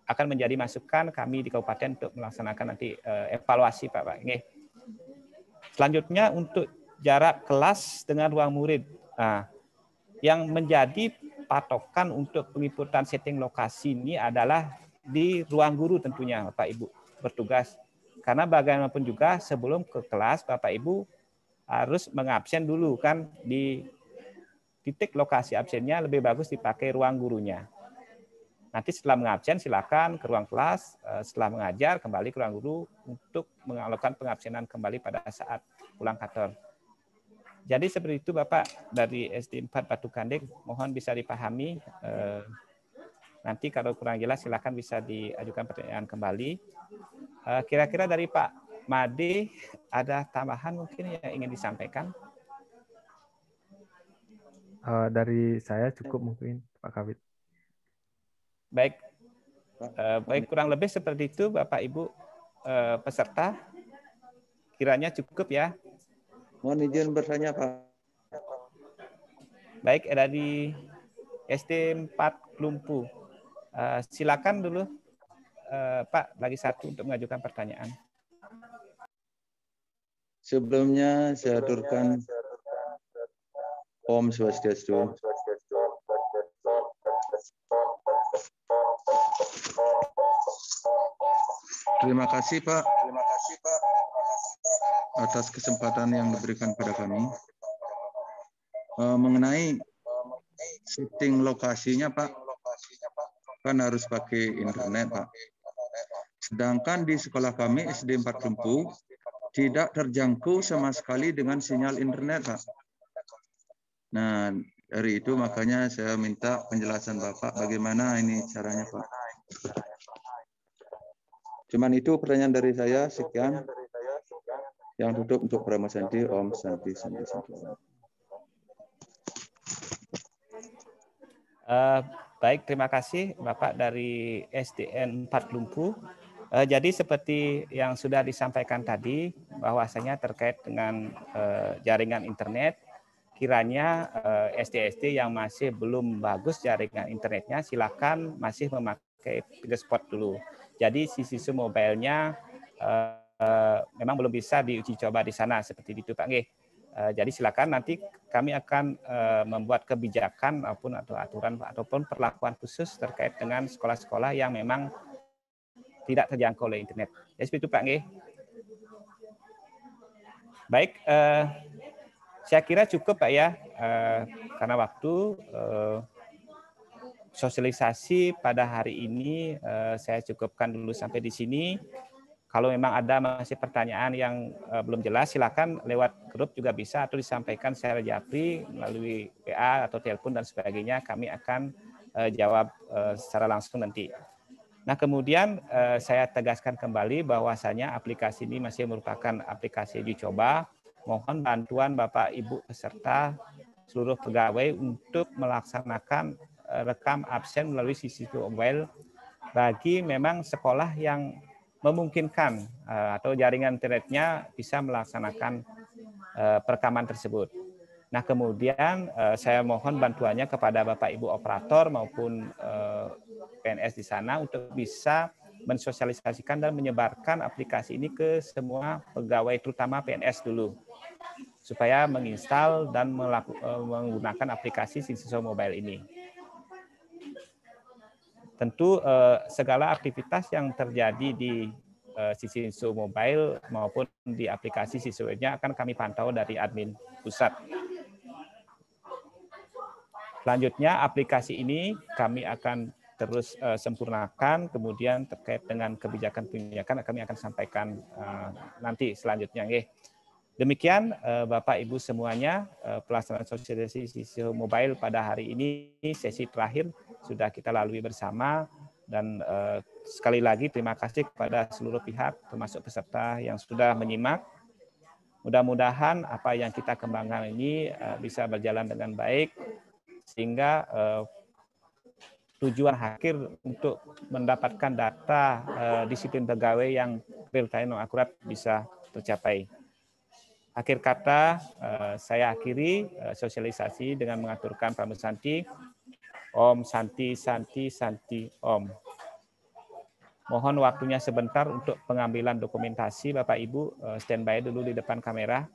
akan menjadi masukan kami di kabupaten untuk melaksanakan nanti evaluasi, Pak. Selanjutnya untuk jarak kelas dengan ruang murid. Nah, yang menjadi patokan untuk penginputan setting lokasi ini adalah di ruang guru tentunya, Bapak Ibu bertugas. Karena bagaimanapun juga sebelum ke kelas, Bapak Ibu harus mengabsen dulu kan, di titik lokasi absennya lebih bagus dipakai ruang gurunya. Nanti setelah mengabsen silakan ke ruang kelas, setelah mengajar kembali ke ruang guru untuk melakukan pengabsenan kembali pada saat pulang kantor. Jadi seperti itu Bapak dari SD 4 Batu Kandik, mohon bisa dipahami. Nanti kalau kurang jelas silakan bisa diajukan pertanyaan kembali. Kira-kira dari Pak Made ada tambahan mungkin yang ingin disampaikan? Dari saya cukup mungkin Pak Kabid. Baik, baik kurang lebih seperti itu Bapak Ibu peserta, kiranya cukup ya. Mohon izin bertanya Pak. Baik, dari SD 4 Klumpu. Silakan dulu Pak, lagi satu untuk mengajukan pertanyaan. Sebelumnya saya aturkan Om Swastiastu. Terima kasih Pak atas kesempatan yang diberikan pada kami. Mengenai setting lokasinya Pak, kan harus pakai internet Pak. Sedangkan di sekolah kami SD 4 Klumpu tidak terjangkau sama sekali dengan sinyal internet Pak. Nah dari itu makanya saya minta penjelasan Bapak bagaimana ini caranya Pak. Cuman itu pertanyaan dari saya, sekian. Yang tutup untuk Brahma Santi, Om Santi, Santi, Santi. Baik, terima kasih Bapak dari SDN 4 Klumpu. Jadi seperti yang sudah disampaikan tadi, bahwasanya terkait dengan jaringan internet, kiranya SD-SD yang masih belum bagus jaringan internetnya, silakan masih memakai fingerspot dulu. Jadi sisi mobile-nya memang belum bisa diuji coba di sana seperti itu Pak. Jadi silakan nanti kami akan membuat kebijakan maupun atau aturan ataupun perlakuan khusus terkait dengan sekolah-sekolah yang memang tidak terjangkau oleh internet. Jadi seperti itu Pak. Baik, saya kira cukup Pak ya, karena waktu sosialisasi pada hari ini saya cukupkan dulu sampai di sini. Kalau memang ada masih pertanyaan yang belum jelas, silakan lewat grup juga bisa atau disampaikan secara japri melalui WA atau telepon dan sebagainya. Kami akan jawab secara langsung nanti. Nah kemudian saya tegaskan kembali bahwasanya aplikasi ini masih merupakan aplikasi uji coba. mohon bantuan Bapak Ibu peserta seluruh pegawai untuk melaksanakan rekam absen melalui CCTV mobile bagi memang sekolah yang memungkinkan atau jaringan internetnya bisa melaksanakan perekaman tersebut. Nah, kemudian saya mohon bantuannya kepada Bapak Ibu operator maupun PNS di sana untuk bisa mensosialisasikan dan menyebarkan aplikasi ini ke semua pegawai, terutama PNS dulu, supaya menginstal dan menggunakan aplikasi Sisinso Mobile ini. Tentu segala aktivitas yang terjadi di Sisinso Mobile maupun di aplikasi Sisinso-nya akan kami pantau dari admin pusat. Selanjutnya aplikasi ini kami akan terus sempurnakan, kemudian terkait dengan kebijakan kami akan sampaikan nanti selanjutnya. Demikian Bapak Ibu semuanya, pelaksanaan sosialisasi Sisinso Mobile pada hari ini sesi terakhir sudah kita lalui bersama, dan sekali lagi terima kasih kepada seluruh pihak termasuk peserta yang sudah menyimak. Mudah-mudahan apa yang kita kembangkan ini bisa berjalan dengan baik sehingga tujuan akhir untuk mendapatkan data disiplin pegawai yang real time dan akurat bisa tercapai. Akhir kata, saya akhiri sosialisasi dengan mengaturkan pramusanti. Om Santi Santi Santi Om. Mohon waktunya sebentar untuk pengambilan dokumentasi. Bapak Ibu standby dulu di depan kamera.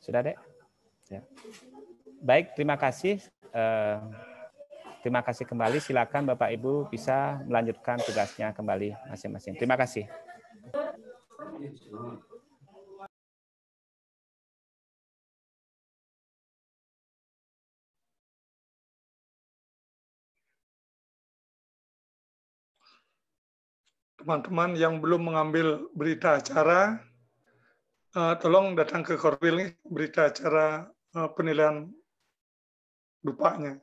Sudah, Dek? Ya. Baik, terima kasih. Terima kasih kembali. Silakan Bapak Ibu bisa melanjutkan tugasnya kembali masing-masing. Terima kasih. Teman-teman yang belum mengambil berita acara, tolong datang ke Korwil nih, berita acara penilaian dupanya.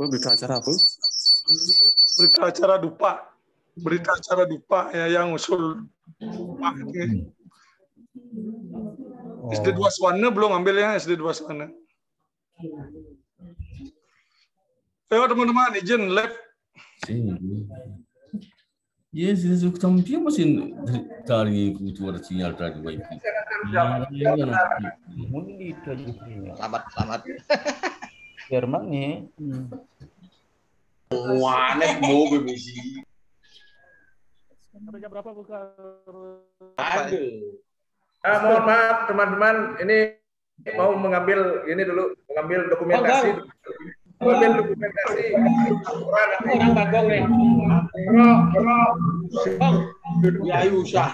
Berita acara apa? Berita acara dupa. Berita acara dupa ya, yang usul dupa. SD 2 Swana belum ambil ya, SD 2 Swana. Ayo teman-teman, izin live. Yes, dia masih cari kebutuhan sinyal tadi wifi. Selamat. Jerman nih. Wanet mau bebisi. Jam berapa buka? Aduh. Mohon maaf teman-teman, ini mau mengambil dokumentasi. Mengambil dokumentasi. Orang bagong nih. Ya usah.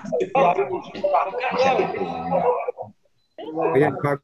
Ya, Pak.